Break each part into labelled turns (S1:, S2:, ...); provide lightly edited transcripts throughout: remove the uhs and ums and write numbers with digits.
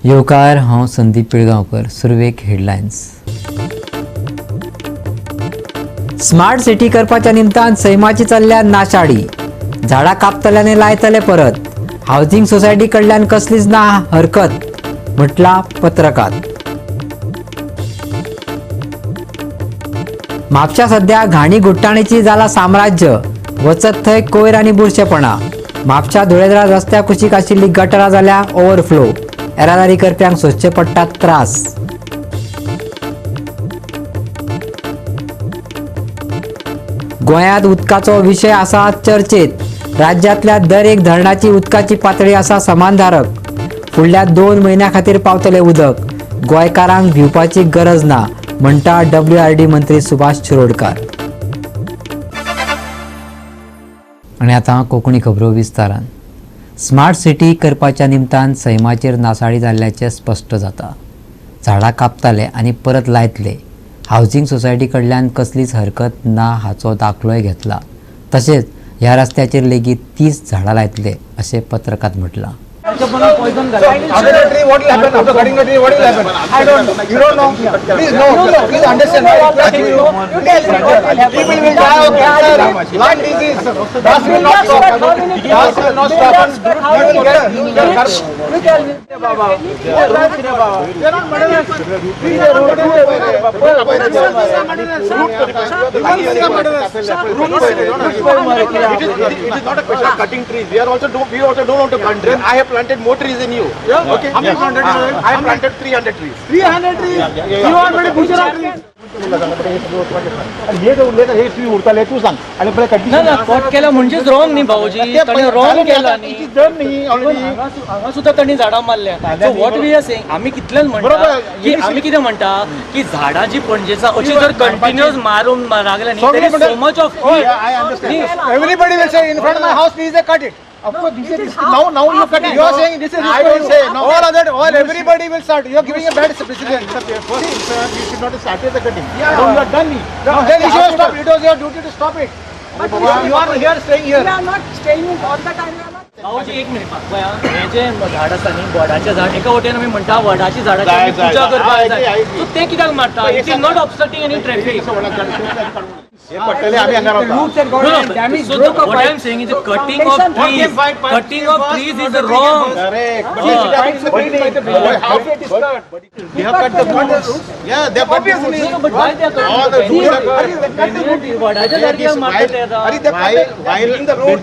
S1: येवकार, हांव संदीप पिळगांवकर. सुरवेक हेडलायन्स. स्मार्ट सिटी करपाच्या निमतान सैमाची चल्ल्या नाशाडी. झाडां कापतल्याने लायतले परत. हावजिंग सोसायटी कडल्यान कसलीच ना हरकत, म्हटला पत्रकात. म्हापशा सध्या घाणी घुट्टाणेची जाला साम्राज्य. वचत थंय कोयर आनी बुरशेपणा. म्हापशा धुळेदरा रस्त्या कुशीक आशिल्ली गटरां जाल्या ओव्हरफ्लो. येरादारी करप्यांक सोंसचे पडटात त्रास. गोंयांत उदकाचो विशय आसा चर्चेत. राज्यांतल्या दर एक धरणाची उदकाची पातळी आसा समानधारक. फुडल्या 2 म्हयन्यां खातीर पावतले उदक. गोंयकारांक भिवपाची गरज ना, म्हणटा WRD मंत्री सुभाष शिरोडकार. आनी आतां कोंकणी खबरो विस्तारान. स्मार्ट सिटी करपाच्या निमतान सैमाचेर नासाडी जाल्ल्याचें स्पश्ट जाता. झाडां कापताले आनी परत लायतले. हावजिंग सोसायटी कडल्यान कसलीच हरकत ना हाचो दाखलोय घेतला. तशेंच ह्या रस्त्याचेर लेगीत 30 झाडां लायतले अशें पत्रकात म्हटलां.
S2: After the tree, what will happen? After cutting the tree, what will happen? I don't know. You don't know? Please know. Please understand. People will die of cancer, lung disease. Dust will not stop. Dust will not stop. You will get. You tell me. Baba. They are not murderers. These are It is not a question of cutting trees. We also don't want to cut trees. I have planted more trees than you. Yeah? Okay. How many planted? I have planted 300 trees. 300 trees? You want me to push it trees? हे जो उरले हे tree उरताले तू सांग आणि पहिले condition
S3: ना cut केला म्हणजेच रॉंग न्ही भाऊजी. ताणे रॉंग केला न्ही.
S2: डन न्ही ऑलरेडी.
S3: हांगा सुद्धा ताणी झाडां मारल्या. So what we are saying, आमी कितल्याच म्हणटा की आमी कितें म्हणटा की झाडां जी पणजेचा अशी जर कंटिन्युअस मारून लागल्या न्ही, there is so much of
S2: I understand. Everybody will say in front of my house please they cut it. Of course, this is now you cut it. You are saying this is. I don't say. All everybody will start. You are giving a bad precedent. You should not have started the cutting. No, you are done. Then you should have stopped. It was your duty to stop it. But you are here staying here.
S4: We are not staying all the time.
S3: भाऊजी एक minute पळया. हे जे झाड आसा न्ही, वडाचें झाड, एका वटेन आमी म्हणटा वडाची झाडाची आमी पुजा करपाक जाय. सो ते कित्याक मारता? It is not obstructing any traffic.
S2: हे पडटले आम्ही हांगा रावता.
S4: Damage
S3: So
S4: broke
S3: what I am saying is the cutting of trees is wrong.
S2: Correct. They have cut the roots. Yeah, they have cut the roots.
S3: No, but why they are cutting?
S2: All the roots are cut.
S3: वडाच्या झाडाची मारतात ते आता.
S2: While building the road,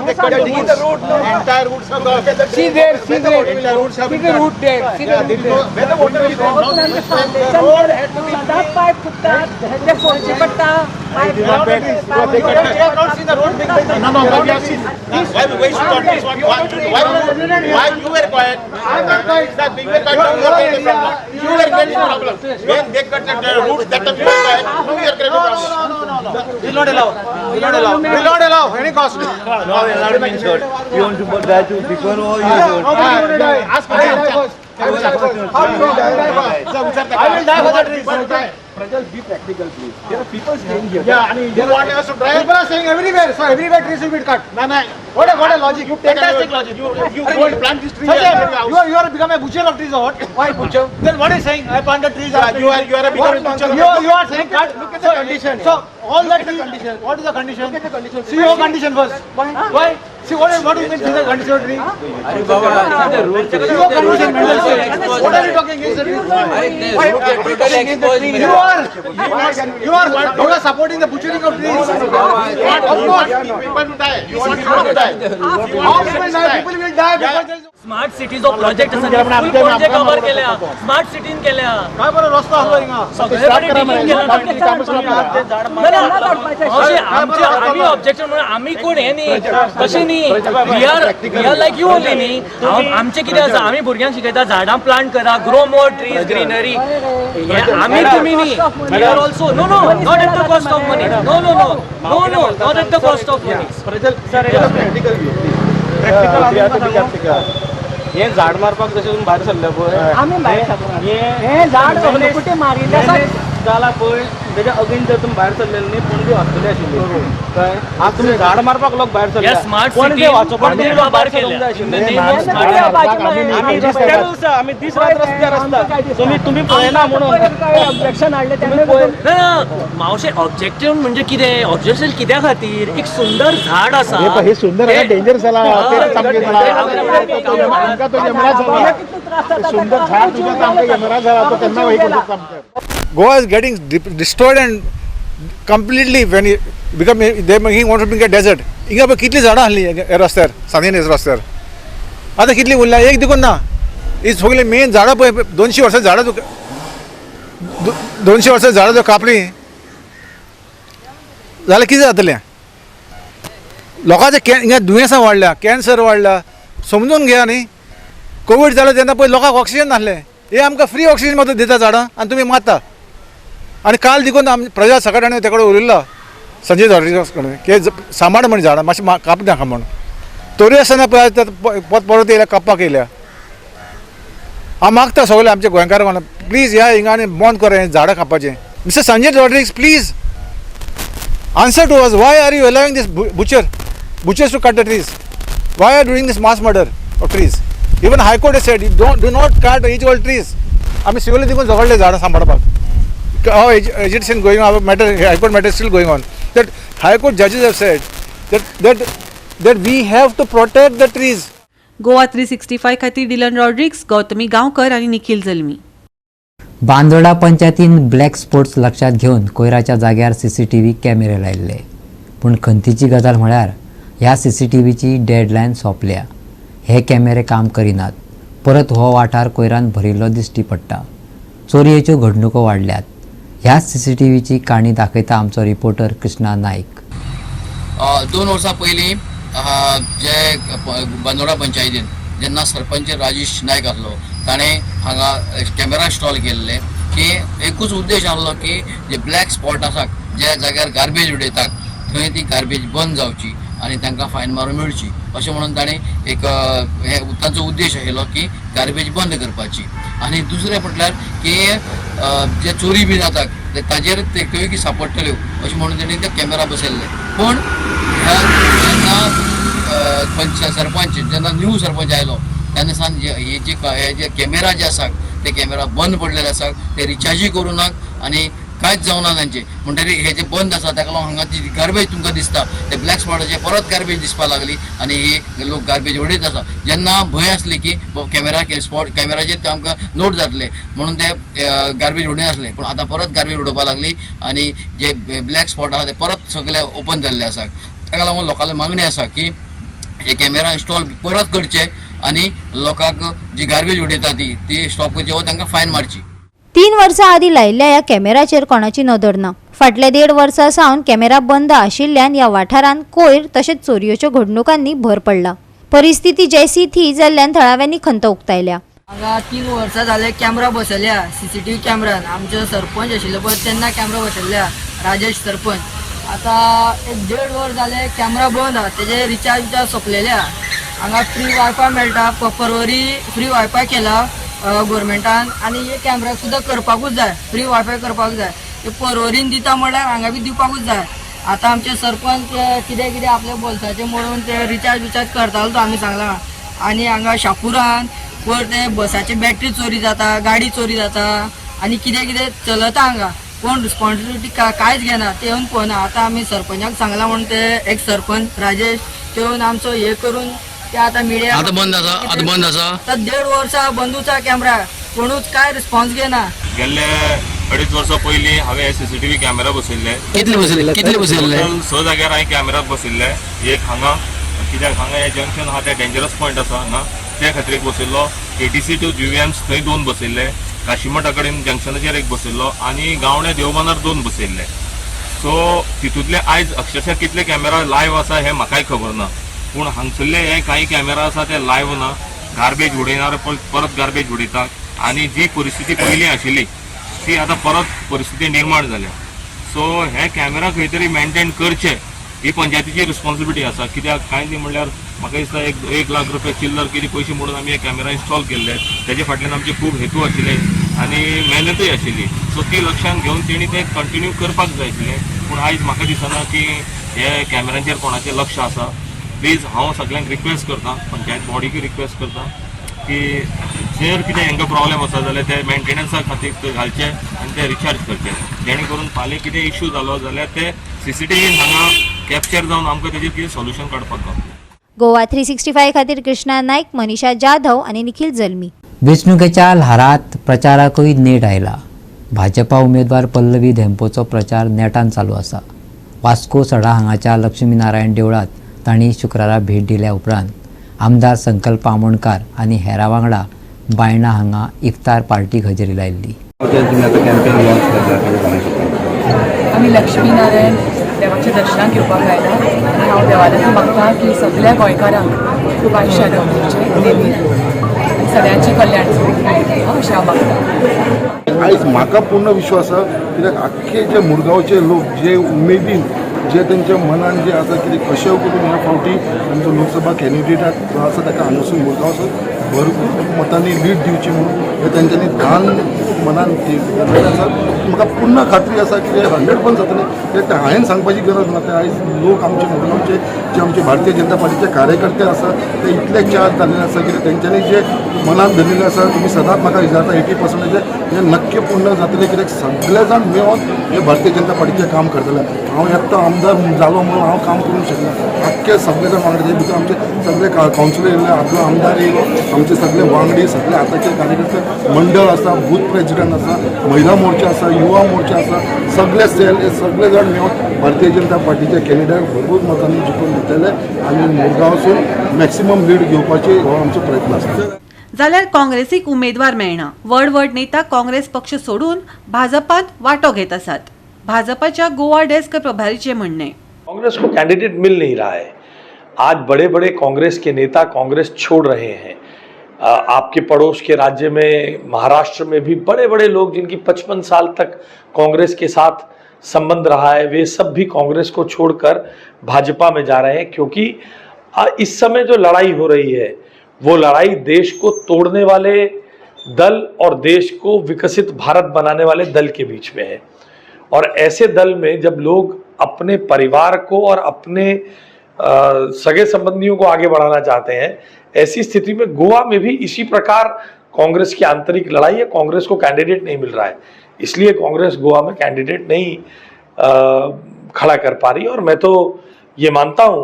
S2: they cut the roots. Entire roots have gone.
S4: See there,
S2: Entire roots have been
S4: the
S2: cut.
S4: root there. See the root there.
S2: Where the water is going now,
S4: The road had to be that pipe futtat, the forty patta, pipe.
S2: you have not seen the road being built. No, but we have seen. Why should not this one? Why you were quiet? That we were quiet. You were creating problem. When they cut the roots, that time you were quiet. Now we are creating problem. Will not allow. Will not allow. Will not allow any cost.
S5: No, we are not being short. You want to put that to before or you should.
S2: Ask me. How will you die? I will die for the trees.
S5: Be practical, please. There are people staying here.
S2: Yeah, and you want us to drive? People are saying everywhere, so everywhere trees will be cut. No. What a logic. You fantastic logic. You go and plant these trees. You are become a butcher of trees or what? Why butcher? Then what is saying? I planted trees. You are a bigger butcher. You are saying cut. Look at the condition. So all that trees. What is the condition? Look at the condition. See your condition first. Why? See what do you mean is the condition of tree?
S5: Are Baba, see the root.
S2: See your condition. What are you talking against the trees? Why? You are supporting the butchering of trees. Of course, people will die. You want people to die. How people die? People will die because there is.
S3: Smart सिटीजो project आसा न्ही, फुल पणजे cover केल्या. Smart सिटीन केल्या.
S2: काय बरं रस्ता हवा हिंगा.
S3: सगळेकडे डिलिंग केला ताणी. अशें आमी ऑब्जेक्शन म्हणून आमी कोण हे न्ही, तशें न्ही. We are like you only न्ही. आमचें कितें आसा, आमी भुरग्यांक शिकयता झाडां प्लांट करा, ग्रो मोर ट्रीज, ग्रीनरी. आमी तुमी न्ही. We are also no not at the cost of money. No not at the cost of money.
S5: हे झाड मारपाक जशें भायर सरले पळय
S4: आम्ही बाहेर हे झाड कुठे मारिल्ले
S5: जाला पळय
S6: त्याच्या अगेन जर तुम्ही भायर सरलेले न्ही पणजे वाचतले आशिल्ले कळ्ळें आज तुम्ही झाड मारपाक लोक भायर सरले
S3: या स्मार्ट
S6: पणजे
S3: सिटी
S6: वाचो पणजे भायर सरूंक जाय आशिल्लें आम्ही रस्त्यार आसा आमी दीस रात रस्त्यार आसता तुम्ही पळयना म्हणून
S4: ऑब्जेक्शन हाडले
S6: तुम्ही पळय
S3: ना मावशे ऑब्जेक्टिव्ह म्हणजे कितें ऑब्जेक्शन कित्या खातीर एक सुंदर झाड आसा
S2: हे सुंदर आहे डेंजर झाला ते सामके झाला आमका तो यमराज झाला सुंदर झाड तुझ्या सामके यमराज झाला तो त्यांना वही करू सामके Goa is getting destroyed and completely when it become they making want to become a desert. इंगा पण कितली झाडां आहली रस्त्यार सानेन रस्त्यार आतां कितली उरल्या एक देखून ना ही सगळी मेन झाडां पळय 200 वर्सां झाडां 200 वर्सां झाडां जर कापली जाल्यार कितें जातलें लोकांचे हिंगा दुयेंसां वाडल्या कॅन्सर वाडला समजून घेया न्ही कोवीड जालो तेन्ना पळय लोकांक ऑक्सिजन नासलें हे आमकां फ्री ऑक्सिजन मात्र दिता झाडां आनी तुमी मारता आनी काल देखून प्रजा सकाळ ताणें तेकडे उलयल्लो संजय रॉड्रिगस कडेन की सांबाळ म्हण झाडां मातशें काप नाका म्हण तरी आसतना पळय परत येयल्या कापपाक येयल्या हांव मागता सगळे आमचे गोंयकार म्हणून प्लीज ह्या हिंगा आनी बंद कर हें झाडां कापपाचें mister Sanjay Rodrigues please answer to us why are you allowing this butchers to cut the trees why are you doing this mass murder of trees even high court has said you do not cut each old trees आम्ही civil देखून झगडले झाडां सांबाळपाक how agitation going on matter high court matter still going on that high court judges have said that we have to protect the trees.
S7: Goa 365 खातीर Dylan Rodrigues, Gautami Gaonkar आणि निखिल जल्मी.
S1: बांदोडा पंचायतीन black spots लक्षात घेऊन कोयराच्या जाग्यार CCTV कॅमेरे लायिल्ले पूण खंतीची गजाल म्हळ्यार ह्या CCTVची डेडलायन सोंपल्या. हे कॅमेरे काम करिनात. परत हो वाठार कोयरान भरिल्लो दिश्टी पडटा. चोरयेच्यो घडणुको वाडल्यात. ह्या CCTVची काणी दाखयता आमचो रिपोर्टर कृष्णा नाईक.
S8: 2 वर्सां पयलीं जे बांदोडा पंचायतीन जेन्ना सरपंच राजेश नायक आसलो ताणें हांगा कॅमेरा इन्स्टॉल केल्ले की एकूच उद्देश आसलो की जे ब्लॅक स्पॉट आसा ज्या जाग्यार गार्बेज उडयतात थंय ती गार्बेज बंद जावची आनी तांकां फायन मारूं मेळची अशें म्हणून ताणें एक हे तांचो उद्देश आशिल्लो की गार्बेज बंद करपाची. आनी दुसरें म्हटल्यार की जे चोरी बी जाता ताजेर त्यो की सांपडटल्यो अशें म्हणून ताणें ते कॅमेरा बसयल्ले. पूण जेन्ना सरपंच जेन्ना न्यू सरपंच आयलो तेन्ना सान हे जे कॅमेरा जे आसा ते कॅमेरा बंद पडलेले आसा ते रिचार्जूय करूं नात आनी कांयच जावना तांचे म्हणटकीर हे जे बंद आसा ताका लागून हांगा जी गार्बेज तुमकां दिसता ते ब्लॅक स्पॉटाचे परत गार्बेज दिसपाक लागली आनी ही लोक गार्बेज उडयत आसा. जेन्ना भंय आसली की कॅमेराचेर आमकां नोट जातले म्हणून ते गार्बेज उडयनासले पूण आतां परत गार्बेज उडोवपाक लागली आनी जे ब्लॅक स्पॉट आसा ते परत सगळे ओपन जाल्ले आसा. ताका लागून लोकांची मागणी आसा की हे कॅमेरा इन्स्टॉल परत करचे आनी लोकांक जी गार्बेज उडयता ती स्टॉप करची वा तांकां फायन मारची.
S9: 3 वर्सां आदी लायिल्ल्या ह्या कॅमेराचेर कोणाची नदर ना. फाटल्या 1.5 वर्सां सावन कॅमेरा बंद आशिल्ल्यान ह्या वाठारांत कोयर तशेंच चोरयेच्यो घडणुकांनी भर पडला. परिस्थिती जैसी थी जाल्ल्यान थळाव्यांनी खंत उक्तायल्या.
S10: हांगा 3 वर्सां जाले कॅमेरा बसयल्या CCTV कॅमेरान. आमचो सरपंच आशिल्लो पळय तेन्ना कॅमेरा बसयल्या राजेश सरपंच. आतां 1.5 वर्स जाले कॅमेरा बंद आहा तेजे रिचार्ज सोंपलेले आहा. हांगा फ्री वायफाय मेळटा परवरी फ्री वायफाय केला गव्हर्मेंटान आनी हे कॅमेरा सुद्दां करपाकूच जाय फ्री वायफाय करपाक जाय. ते परवरीन दिता म्हळ्यार हांगा बी दिवपाकूच जाय. आतां आमचे सरपंच कितें आपल्या बोल्साचे म्हणून ते रिचार्ज करतालो तो आमी सांगला. आनी हांगा शापुरान वर ते बसाची बॅटरी चोरी जाता गाडी चोरी जाता आनी कितें चलता हांगा कोण रिस्पॉन्सिबिलिटी कांयच घेना ते येवन पळोवना. आतां आमी सरपंचाक सांगला म्हणून ते एक सरपंच राजेश ते येवन आमचो हे करून ते आतां मिडिया
S8: आतां बंद आसा
S10: आतां 1.5 वर्सां बंदूच आहा कॅमेरा कोणूच काय रिस्पॉन्स घेना.
S11: गेल्ले 2.5 वर्सां पयलीं हांवें CCTV कॅमेरा बसयल्ले.
S8: कितले बसयल्ले
S11: 6 जाग्यार हांवें कॅमेरा बसयल्ले. एक हांगा कित्याक हांगा हे जंक्शन आहा ते डेंजरस पॉयंट आसा हांगा त्या खातीर एक बसयल्लो. ATC टू जुविएम्स थंय 2 बसयल्ले. काशिमठा कडेन जंक्शनाचेर एक बसयल्लो आनी गावणे देवबांदार 2 बसयल्ले. सो तितूंतले आयज अक्षरशः कितले कॅमेरा लायव्ह आसा हे म्हाकाय खबर ना पूण हांगसरले हे काही कॅमेरा आसा ते लायव्ह ना. गार्बेज उडयनार परत गार्बेज उडयतात आनी जी परिस्थिती पयलीं आशिल्ली ती आतां परत परिस्थिती निर्माण जाल्या. सो हे कॅमेरा खंय तरी मेंटेन करचे ही पंचायतीची रिस्पॉन्सिबिलिटी आसा. कित्याक कांय न्ही म्हणल्यार म्हाका दिसता 1 लाख रुपया चिल्लर कितें पयशे म्हणून आमी हे कॅमेरा इन्स्टॉल केल्ले. तेजे फाटल्यान आमचे खूब हेतू आशिल्ले आनी मेहनतूय आशिल्ली. सो ती लक्षांत घेवन तेणी तें कंटिन्यू करपाक जाय आशिल्लें. पूण आयज म्हाका दिसना की हे कॅमेरांचेर कोणाचें लक्ष आसा. प्लीज हांव सगळ्यांक रिक्वेस्ट करता, पंचायत बॉडीक रिक्वेस्ट करता की जर कितें हांकां प्रॉब्लेम आसा जाल्यार ते मेंटेनन्सा खातीर ते घालचे आनी ते रिचार्ज करचे, जेणे करून फाल्यां कितें इश्यू जालो जाल्यार ते CCTV हांगा कॅप्चर जावन आमकां तेजेर कितें सोल्युशन काडपाक गावतलें.
S9: गोवा 365 खातीर कृष्णा नायक, मनीषा जाधव आणि निखिल जल्मी.
S1: वेंचणुकेच्या ल्हारात प्रचाराकूय नेट आयला. भाजपा उमेदवार पल्लवी धेंपोचो प्रचार नेटान चालू आसा. वास्को सडा हांगाच्या लक्ष्मीनारायण देवळात तांणी शुक्रारा भेट दिल्या उपरांत आमदार संकल्प आमोणकार आनी हेरां वांगडा बायणा हांगा इफ्तार पार्टीक हजेरी लायिल्ली.
S4: आम्ही लक्ष्मीनारायण देवाचें दर्शन घेवपाक आयला आनी हांव देवालां मागता की सगळ्या गोंयकारांक खूब आयुश्य देंवचे नेमी आनी सगळ्यांचें कल्याण जावं अशें हांव मागता.
S12: आयज म्हाका पूर्ण विश्वास आसा, कित्याक आख्खे जे मुरगांवचे लोक जे उमेदीन जे त्यांच्या मनान जे आसा कितें कशें करून ह्या फावटी आमचो लोकसभा कॅन्डिडेटाक जो आसा ताका हांगासून मुरगांवसून भरपूर मतांनी लीड दिवची म्हणून हे तेंच्यांनी धान मनान आसा. म्हाका पूर्ण खात्री आसा की 100% जातलें. कित्याक हांवें सांगपाची गरज ना. ते आयज लोक आमचे मुरगांवचे जे आमचे भारतीय जनता पार्टीचे कार्यकर्ते आसा ते इतले चार्ज जाल्ले आसा की तेंच्यांनी जे मनान धरिल्लें आसा. तुमी सदांच म्हाका विचारता 80% हे नक्की पूर्ण जातलें, कित्याक सगळे जाण मेळोन हे भारतीय जनता पार्टीचें काम करतले. हांव एकटो आमदार जालो म्हणून हांव काम करूंक शकना. आख्खे सगळे जाण वांगडा भितर आमचे सगळे कावन्सिलर येयले, आपलो आमदार येयलो, आमचे सगळे वांगडी, सगळे आतांचे कार्यकर्ते मंडळ आसा, बूथ प्रेसिडेंट आसा, महिला मोर्चा आसा, युवा मोर्चा आसा, सगळे सेल हे सगळे जाण मेळोन भारतीय जनता पार्टीचे कॅन्डिडेट भरपूर मतांनी जिखून दितले आनी मुरगांवसून मॅक्सिमम लीड घेवपाचे हो आमचो प्रयत्न आसा.
S7: जाल्यार काँग्रेसीक उमेदवार मेळना. व्हड व्हड नेता काँग्रेस पक्ष सोडून भाजपात वांटो घेत आसात. भाजपाच्या गोवा डेस्क प्रभारीचे म्हणणे,
S13: कांग्रेस को कैंडिडेट मिल नहीं रहा है. आज बड़े बड़े कांग्रेस के नेता कांग्रेस छोड़ रहे हैं. आपके पड़ोस के राज्य में महाराष्ट्र में भी बड़े बड़े लोग जिनकी 55 साल तक कांग्रेस के साथ संबंध रहा है, वे सब भी कांग्रेस को छोड़कर भाजपा में जा रहे हैं. क्योंकि इस समय जो लड़ाई हो रही है वो लड़ाई देश को तोड़ने वाले दल और देश को विकसित भारत बनाने वाले दल के बीच में है. और ऐसे दल में जब लोग अपने परिवार को और अपने सगे संबंधियों को आगे बढ़ाना चाहते हैं, ऐसी स्थिति में गोवा में भी इसी प्रकार कांग्रेस की आंतरिक लड़ाई है. कांग्रेस को कैंडिडेट नहीं मिल रहा है, इसलिए कांग्रेस गोवा में कैंडिडेट नहीं खड़ा कर पा रही. और मैं तो ये मानता हूं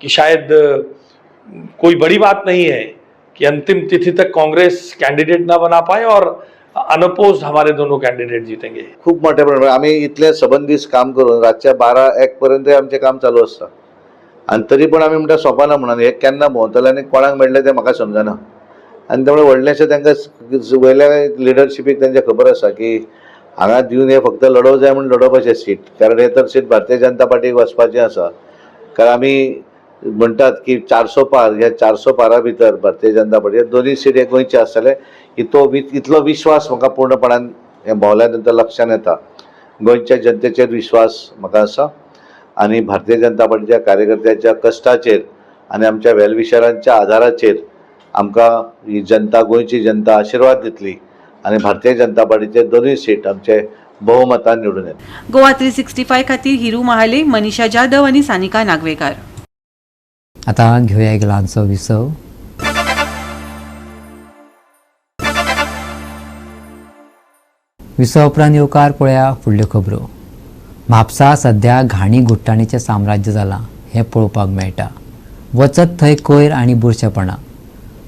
S13: कि शायद कोई बड़ी बात नहीं है कि अंतिम तिथि तक कांग्रेस कैंडिडेट ना बना पाए और अनअपोज्ड हमारे दोनों कैंडिडेट जीतेंगे.
S5: खूप मोठ्या प्रमाणात आम्ही इतले सबंद दीस काम करून रातच्या 12-1 पर्यंत आमचें काम चालू आसता आनी तरी पण आमी म्हणटा सोंपना म्हणून हे केन्ना भोंवतले आनी कोणाक मेळटले तें म्हाका समजना. आनी त्यामुळे व्हडलेशें तांकां वयल्या लिडरशिपीक तांचे खबर आसा की हांगा दिवन हे फक्त लढोवं जाय म्हणून लढोवपाचें सीट, कारण हे तर सीट भारतीय जनता पार्टीक वचपाचें आसा. कारण आमी म्हणटात की 400 पार, ह्या 400 पारा भितर भारतीय जनता पार्टी दोन्ही सीट हे गोंयचे आसतले. इतलो विश्वास म्हाका पूर्णपणान हे भोवल्या नंतर लक्षांत येता. गोंयच्या जनतेचेर विश्वास म्हाका आसा आनी भारतीय जनता पार्टीच्या कार्यकर्त्याच्या कश्टाचेर आनी आमच्या वेलविशरांच्या आधाराचेर आमकां ही जनता, गोंयची जनता आशिर्वाद दितली आनी भारतीय जनता पार्टीचे दोनूय सीट आमचे बहुमतान निवडून येतले.
S7: गोवा 365 खातीर हिरू महाले, मनीषा जाधव आणि सानिका नागवेकर.
S1: आता घेऊया एक ल्हानसो विसव. विसव उपरांत येवकार पळया फुडल्यो खबरो. म्हापसा सध्या घाणी घुट्टाणीचें साम्राज्य जालां हें पळोवपाक मेळटा. वचत थंय कोयर आनी बुरशेपणां.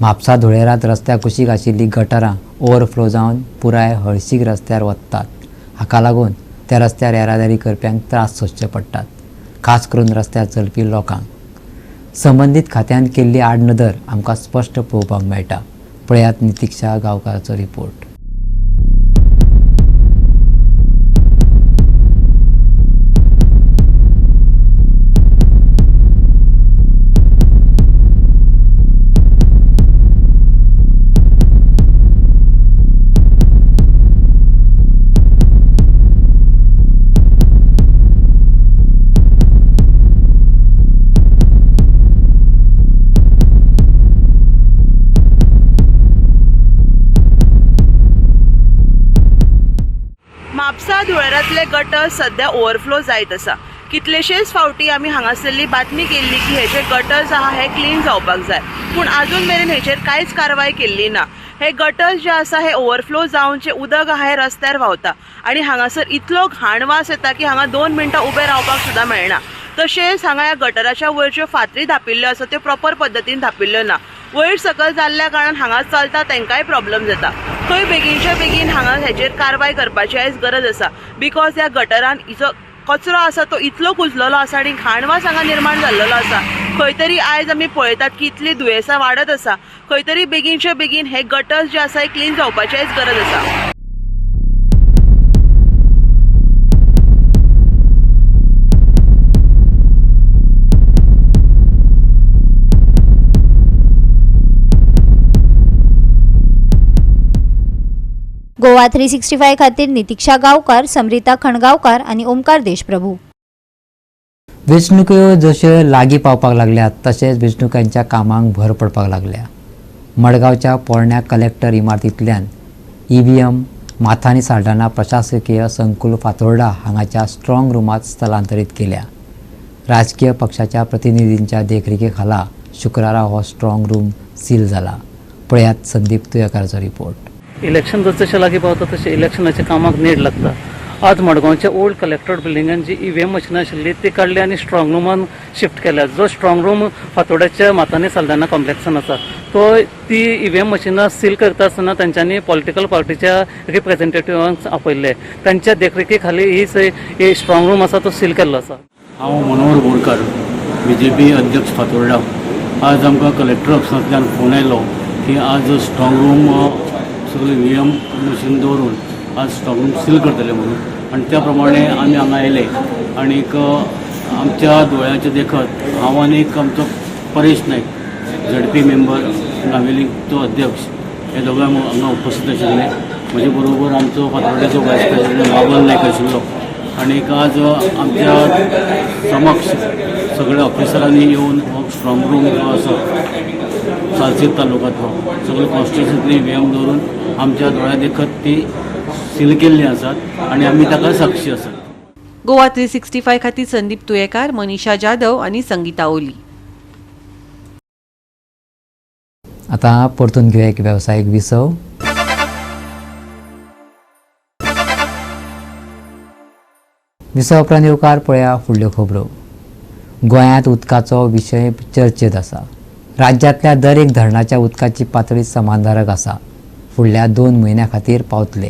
S1: म्हापसा धुळेरांत रस्त्या कुशीक आशिल्लीं गटारां ओवरफ्लो जावन पुराय हळशीक रस्त्यार वतात. हाका लागून त्या रस्त्यार येरादारी करप्यांक त्रास सोंसचे पडटात, खास करून रस्त्यार चलपी लोकांक. संबंदीत खात्यान केल्ली आडनदर आमकां स्पश्ट पळोवपाक मेळटा. पळयात नितीक्षा गांवकाराचो रिपोर्ट.
S14: म्हापसा धुळेरांतले गटर सध्या ओव्हरफ्लो जायत आसा. कितलेशेच फावटी आमी हांगासरली बातमी केल्ली की हे जे गटर्स आहा हे क्लीन जावपाक जाय, पूण आजून मेरेन हेचेर कांयच कारवाय केल्ली ना. हे गटर्स जे आसा हे ओव्हरफ्लो जावन जे उदक आहा हे रस्त्यार व्हांवता आनी हांगासर इतलो घाण वास येता की हांगा 2 मिनटां उबे रावपाक सुद्दां मेळना. तशेंच हांगा ह्या गटराच्या वयरच्यो फातरी धापिल्ल्यो आसा त्यो प्रॉपर पद्दतीन धापिल्ल्यो ना. वयर सकल जाल्ल्या कारणान हांगा चलता तांकांय प्रॉब्लेम जाता. थंय बेगीनचे बेगीन हांगा हेचेर कारवाय करपाची आयज गरज आसा, बिकॉज ह्या गटरान जो कचरो आसा तो इतलो कुजलेलो आसा आनी घाणवास हांगा निर्माण जाल्लो आसा. खंय तरी आयज आमी पळयतात की इतली दुयेंसां वाडत आसा. खंय तरी बेगीनचे बेगीन हे गटर्स जे आसा हे क्लीन जावपाची आयज गरज आसा.
S9: गोवा 365 खातीर नितीक्षा गांवकार, समरिता खणगांवकार आनी ओमकार देशप्रभू.
S1: वेंचणुको जश्यो लागीं पावपाक लागल्यात तशेंच वेंचणुकांच्या कामांक भर पडपाक लागल्या. मडगांवच्या पोरण्या कलेक्टर इमारतींतल्यान EVM माथानी साल्ढाणा प्रशासकीय संकुल फातोर्डा हांगाच्या स्ट्रॉंग रुमांत स्थलांतरीत केल्या. राजकीय पक्षाच्या प्रतिनिधींच्या देखरेखी खाला शुक्रारा हो स्ट्रॉंग रूम सील जाला. पळयात संदीप तुयेकाराचो रिपोर्ट.
S6: इलेक्शन जसे लागीं पावता तशें इलेक्शनाच्या कामाक नेट लागता. आज मडगांवच्या ओल्ड कलेक्टरेट बिल्डिंगान जी EVM मशीनां आशिल्ली ती काडली आनी स्ट्रॉंग रूमान शिफ्ट केल्या. जो स्ट्रॉंग रूम फातोर्ड्याच्या माथानी साल्ढाणा कॉम्प्लेक्सान आसा तो ती EVM मशीनां सील करता आसतना तांच्यांनी पॉलिटिकल पार्टीच्या रिप्रेझेंटेटिव्हांक आपयल्ले. तांच्या देखरेखी खाली ही स्ट्रॉंग रूम आसा तो सील केल्लो आसा.
S15: हांव मनोहर बोरकार, BJP अध्यक्ष फातोर्डा. आज आमकां कलेक्टर ऑफिसांतल्यान फोन आयलो की आज स्ट्रॉंग रूम सगळें EVM मशीन दवरून आज स्ट्रॉंग रूम सील करतले म्हणून, आनी त्या प्रमाणे आमी हांगा आयले. आनीक आमच्या दोळ्याचे देखत हांव आनीक आमचो परेश नायक ZP मेंबर, नावेली तो अध्यक्ष, हे दोगांय हांगा उपस्थित आशिल्ले. म्हजे बरोबर आमचो फातोर्ड्याचो वायस प्रेसिडेंट बाबल नायक आशिल्लो. आनीक आज आमच्या समक्ष सगळ्या ऑफिसरांनी येवन हो स्ट्रॉंग रूम जो आसा सालसेत तालुक्यांतलो सगळे कॉन्स्टिट्युशनतली EVM दवरून आमच्या दोळ्या देखत ती सील केल्ली आसात आनी आमी ताका साक्षी आसात.
S7: गोवा 365 खातीर संदीप तुयेकार, मनीषा जाधव आनी संगीता ओली.
S1: आतां परतून घेवया एक वेवसायीक विसव. विसव उपरांत येवकार पळया फुडल्यो खबरो. गोंयांत उदकाचो विशय चर्चेत आसा. राज्यांतल्या दर एक धरणाच्या उदकाची पातळी समाधानकारक आसा. फुडल्या 2 म्हयन्यां खातीर पावतले.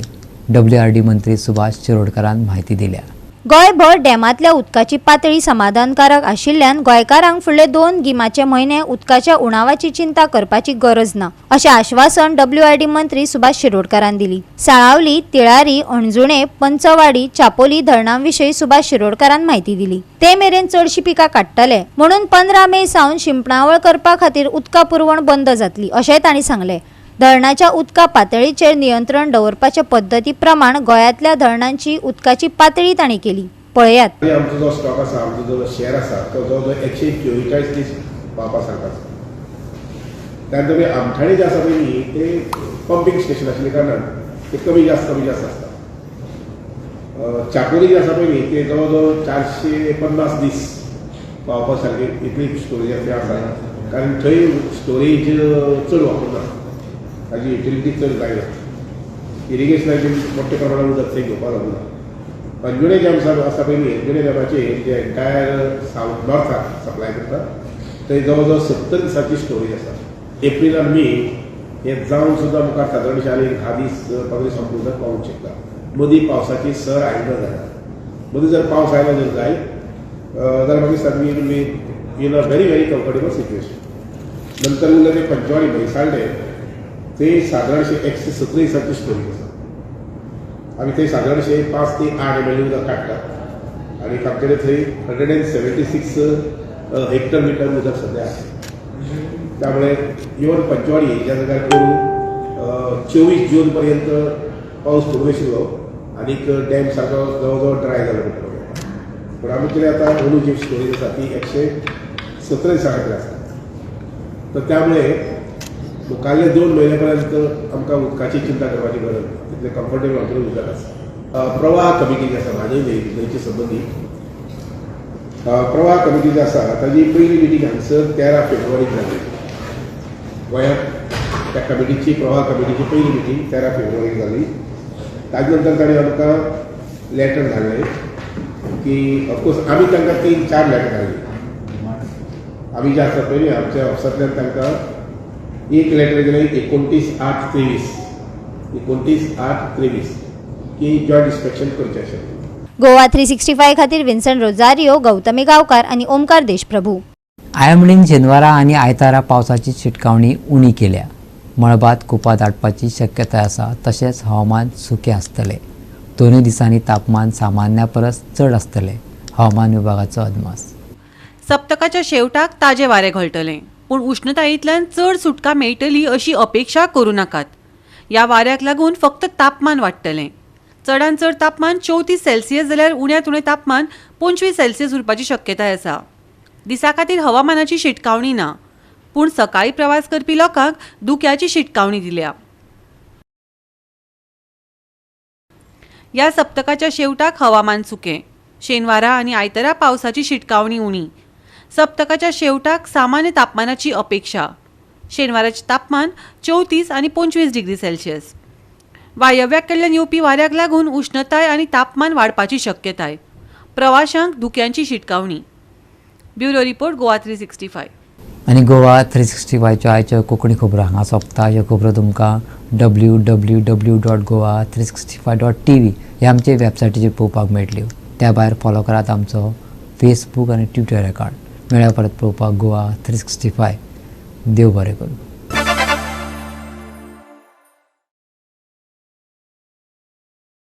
S1: WRD मंत्री सुभाष शिरोडकरान म्हायती दिल्या.
S9: गोंयभर डॅमांतल्या उदकाची पातळी समाधानकारक आशिल्ल्यान गोंयकारांक फुडले 2 गिमाचे म्हयने उदकाच्या उणावाची चिंता करपाची गरज ना अशें आश्वासन WRD मंत्री सुभाष शिरोडकरान दिली. साळावली, तिळारी, अणजुणे, पंचवाडी, चापोली धरणांविशीं सुभाष शिरोडकरान म्हायती दिली. ते मेरेन चडशी पिकां काडटले म्हणून 15 मे सावन शिंपणावळ करपा खातीर उदका पुरवण बंद जातली अशेंय तांणी सांगलें. धरणाच्या उदका पातळीचेर नियंत्रण दवरपाच्या पद्दती प्रमाण गोंयांतल्या धरणांची उदकाची पातळी तांणी केली. पळयात.
S12: आमचो जो स्टॉक आसा, आमचो जो शेअर आसा तो जवळ 144 दीस वापस आसा. त्यानंतर तुमी आमठाणी जे आसा पळय न्ही ते पंपींग स्टेशन आशिल्ले कारणान ते कमी जास्त आसता. चापोली जे आसा पळय न्ही ते जवळ जवळ 450 दीस पावपा सारकी इतली स्टोरेज आसा, कारण थंय स्टोरेज चड वापरना, ताजी युटिलिटी चड जायना. इरिगेशनाचे मोठ्या प्रमाणात उदक थंय घेवपा लागून अंजुणे डॅम आसा पळय न्ही, अंजुणे डॅमाचेर जे एंटायर सावथ नॉर्थाक सप्लाय करता थंय जवळ जवळ 70 दिसांची स्टोरेज आसा. एप्रील आनी मे हे जावन सुद्दां मुखार सादारणशे आनी 10 दीस 15 दीस आमकां उदक पावूंक शकता. मदीं पावसाची सर आयना जायना. मदीं जर पावस आयलो जर जाय जाल्यार म्हाका दिसता तुमी in a very very comfortable situation. नंतर उरले ते पंचवाडी म्हैसाळ्ळे ते सादारणशे 117 दिसांची स्टोरेज आसा. आमी थंय सादारणशे 5 ते 8 ML उदक काडटात आनी आमचे थंय 176 हेक्टर मिटर उदक सध्या आसा. त्यामुळे इवन पंचवाडी ह्या जाग्यार करून 24 जून पर्यंत पावस पडूं आशिल्लो आनीक डॅम सारको जवळ जवळ ड्राय जालो म्हणटा. पूण आमी कितें आतां अंदू जी स्टोरेज आसा ती 117 दिसां खातीर आसा. तर त्यामुळे मुखाल्ले 2 म्हयने पर्यंत आमकां उदकाची चिंता करपाची गरज ना. तितलें कम्फर्टेबल आमचें उदक आसा. प्रवाह कमिटी जी आसा म्हाज्या न्हंयचे संबंदीत प्रवाह कमिटी जी आसा ताजी पयली मिटींग हांगसर 13 फेब्रुवारीक जाली गोंयांत त्या कमिटीची प्रवाह कमिटीची पयली मिटींग 13 फेब्रुवारीक जाली. ताजे नंतर ताणें आमकां लेटर धाडलें की ऑफकोर्स आमी तांकां 3-4 लेटर धाडली. आमी जे आसा पळय न्ही आमच्या ऑफिसांतल्यान तांकां एक लेटर गेलें 29/8/23 की जॉयंट इन्स्पेक्शन करचें आशिल्लें.
S9: गोवा 365 खातीर विन्संट रोजारियो, गौतमी गांवकार आनी ओमकार देशप्रभू.
S1: आयमडीन शेनवारा आनी आयतारा पावसाची शिटकावणी उणी केल्या. मळबात कुपा दाटपाची शक्यताय आसा. तशेंच हवामान सुकें आसतलें. दोनूय दिसांनी तापमान सामान्या परस चड आसतलें. हवामान विभागाचो अदमास.
S7: सप्तकाच्या शेवटाक ताजे वारे घोळटले, पूण उश्णतायेंतल्यान चड सुटका मेळटली अशी अपेक्षा करूं नाकात. ह्या वाऱ्याक लागून फक्त तापमान वाडटलें. चडांत चड तापमान 34 सेल्सियस जाल्यार उण्यांत उणें तापमान 25 सेल्सियस उरपाची शक्यताय आसा. दिसा खातीर हवामानाची शिटकावणी ना, पूण सकाळी प्रवास करपी लोकांक धुक्याची शिटकावणी दिल्या. ह्या सप्तकाच्या शेवटाक हवामान सुकें. शेनवारा आनी आयतारा पावसाची शिटकावणी उणी. सप्तकाच्या शेवटाक सामान्य तापमानाची अपेक्षा. शेनवाराचें तापमान 34 आनी 25 डिग्री सेल्सियस. वायव्याक कडल्यान येवपी वाऱ्याक लागून उश्णताय आनी तापमान वाडपाची शक्यताय. प्रवाशांक धुक्यांची शिटकावणी. Bureau report Goa 365.
S1: आनी गोवा 365च्यो आयच्यो कोंकणी खबरो हांगा सोंपता. ह्यो खबरो तुमकां www.goa365.tv ह्या आमचे वेबसायटीचेर पळोवपाक मेळटल्यो. त्या भायर फॉलो करात आमचो फेसबूक आनी ट्विटर अकावंट. मेळ्या परत पळोवपाक गोवा 365. देव बरें करूं.